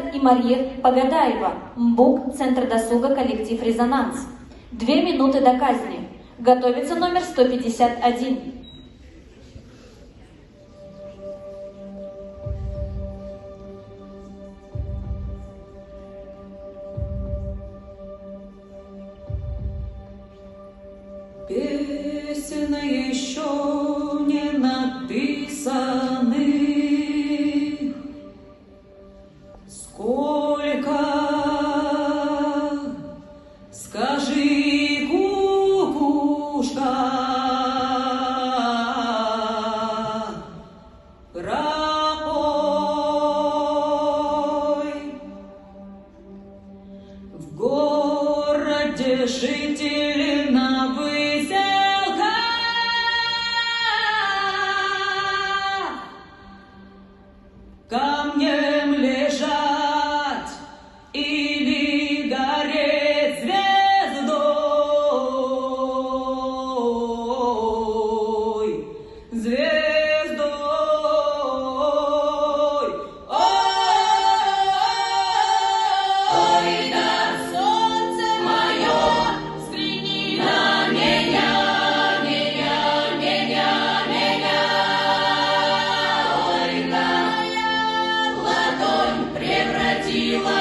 Лиза и Мария Погадаева, МБУК, Центр досуга, коллектив «Резонанс». 2 минуты до казни. Готовится номер 151. Песен еще не написанных, сколько, скажи, кукушка, пропой. В городе жители на камнем лежать или гореть звездой, звездой. Ой, да солнце мое, взгляни на меня, меня, меня, меня. Ой, да ладонь превратила